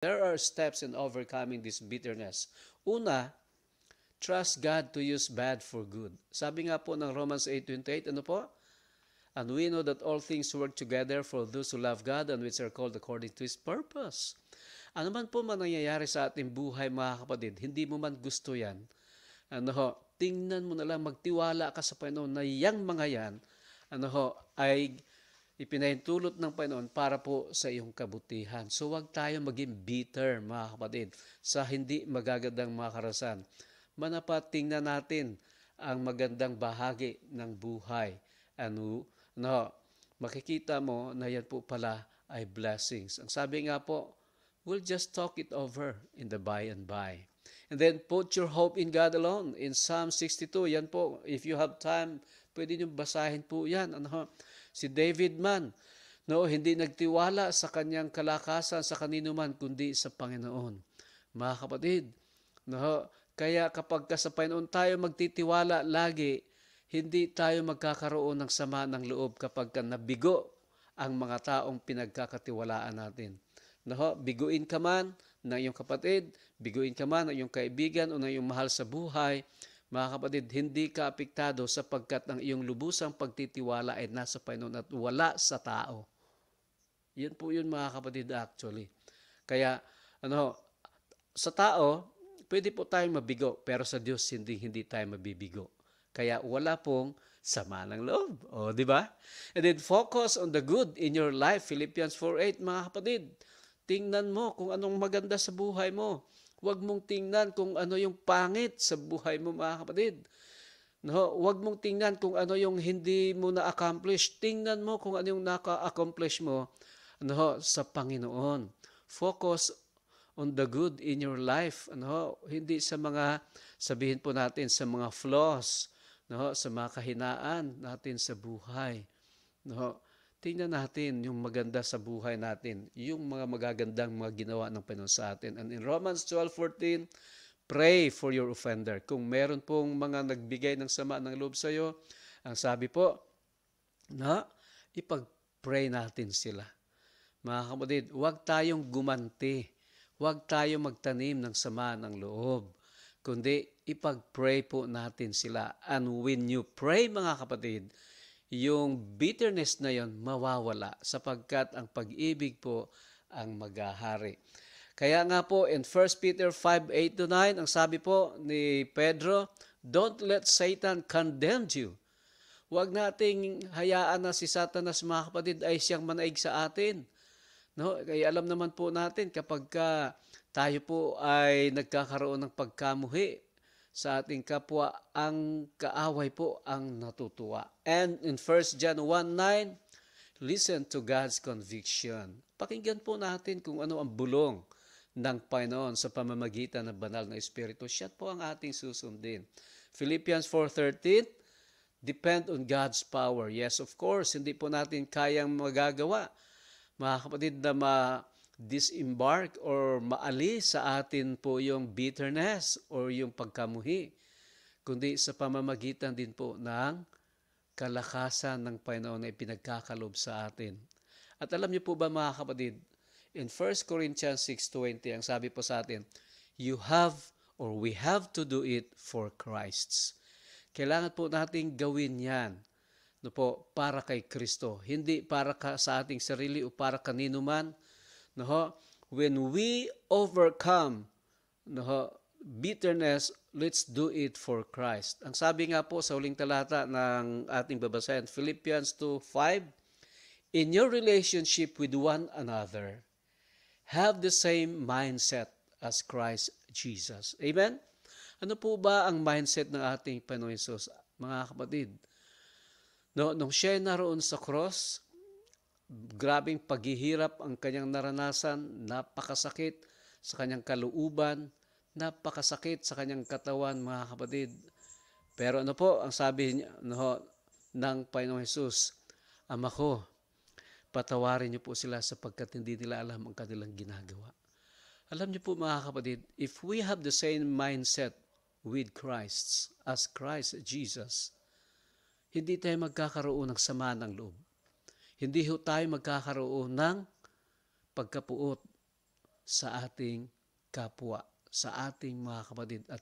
There are steps in overcoming this bitterness. Una, trust God to use bad for good. Sabi nga po ng Romans 8:28, ano po? And we know that all things work together for those who love God and which are called according to His purpose. Ano man po man nangyayari sa ating buhay mga kapatid, hindi mo man gusto yan, ano ho, tingnan mo na lang, magtiwala ka sa Panginoon na yang mga yan, ano ho, ay ipinahintulot ng Panginoon para po sa iyong kabutihan. So huwag tayo maging bitter mga kapatid sa hindi magagandang mga karasan. Manapat tingnan natin ang magandang bahagi ng buhay. Ano, no, makikita mo na yan po pala ay blessings. Ang sabi nga po, we'll just talk it over in the by and by. And then put your hope in God alone. In Psalm 62, yan po, if you have time, pwede nyo basahin po yan. Ano, si David man, no, hindi nagtiwala sa kanyang kalakasan sa kanino man, kundi sa Panginoon. Mga kapatid, no, kaya kapag sa Panginoon tayo magtitiwala lagi, hindi tayo magkakaroon ng sama ng loob kapag nabigo ang mga taong pinagkakatiwalaan natin. No, biguin ka man ng iyong kapatid, biguin ka man ng iyong kaibigan o ng iyong mahal sa buhay, mga kapatid, hindi ka apektado sapagkat ang iyong lubusang pagtitiwala ay nasa Panginoon at wala sa tao. Yan po yun mga kapatid actually. Kaya sa tao, pwede po tayong mabigo, pero sa Diyos hindi tayo mabibigo. Kaya wala pong sama ng loob. O, di ba? And then focus on the good in your life. Philippians 4:8, mga kapatid. Tingnan mo kung anong maganda sa buhay mo. Huwag mong tingnan kung ano yung pangit sa buhay mo, mga kapatid. No, huwag mong tingnan kung ano yung hindi mo na-accomplish. Tingnan mo kung ano yung naka-accomplish mo sa Panginoon. Focus on the good in your life. Hindi sa mga, sabihin po natin, sa mga flaws, sa mga kahinaan natin sa buhay. Tingnan natin yung maganda sa buhay natin, yung mga magagandang mga ginawa ng Panginoon sa atin. And in Romans 12:14, pray for your offender. Kung meron pong mga nagbigay ng sama ng loob sa iyo, ang sabi po, ipag-pray natin sila. Mga kapatid, huwag tayong gumanti. Huwag tayong magtanim ng sama ng loob. Kundi ipag-pray po natin sila. And when you pray, mga kapatid, yung bitterness na yon mawawala sapagkat ang pag-ibig po ang maghahari. Kaya nga po in 1 Peter 5:8-9, ang sabi po ni Pedro, don't let Satan condemn you. Huwag nating hayaan na si Satanas, mga kapatid, ay siyang manaig sa atin. Kaya alam naman po natin kapag tayo po ay nagkakaroon ng pagkamuhi sa ating kapwa, ang kaaway po ang natutuwa. And in 1 John 1:9, listen to God's conviction. Pakinggan po natin kung ano ang bulong ng Panginoon sa pamamagitan ng banal na Espiritu. Siya po ang ating susundin. Philippians 4:13, depend on God's power. Yes, of course, hindi po natin kayang magagawa, mga kapatid, na disembark or maalis sa atin po yung bitterness or yung pagkamuhi, kundi sa pamamagitan din po ng kalakasan ng Panginoon na ipinagkakalob sa atin. At alam niyo po ba, mga kapatid, in 1 Corinthians 6:20, ang sabi po sa atin, you have or we have to do it for Christ. Kailangan po nating gawin yan para kay Kristo, hindi para sa ating sarili o para kanino man. When we overcome bitterness, let's do it for Christ. Ang sabi nga po sa huling talata ng ating babasahin, Philippians 2:5, in your relationship with one another, have the same mindset as Christ Jesus. Amen? Ano po ba ang mindset ng ating Panginoon Hesus, mga kapatid? Nung siya naroon sa cross, grabing paghihirap ang kanyang naranasan, napakasakit sa kanyang kalooban, napakasakit sa kanyang katawan, mga kapatid. Pero ano po ang sabi niya ng Panginoong Hesus? Ama ko, patawarin niyo po sila sapagkat hindi nila alam ang kanilang ginagawa. Alam niyo po, mga kapatid, if we have the same mindset with Christ as Christ Jesus, hindi tayo magkakaroon ng sama ng loob. Hindi tayo magkakaroon ng pagkapuot sa ating kapwa, sa ating mga kapatid at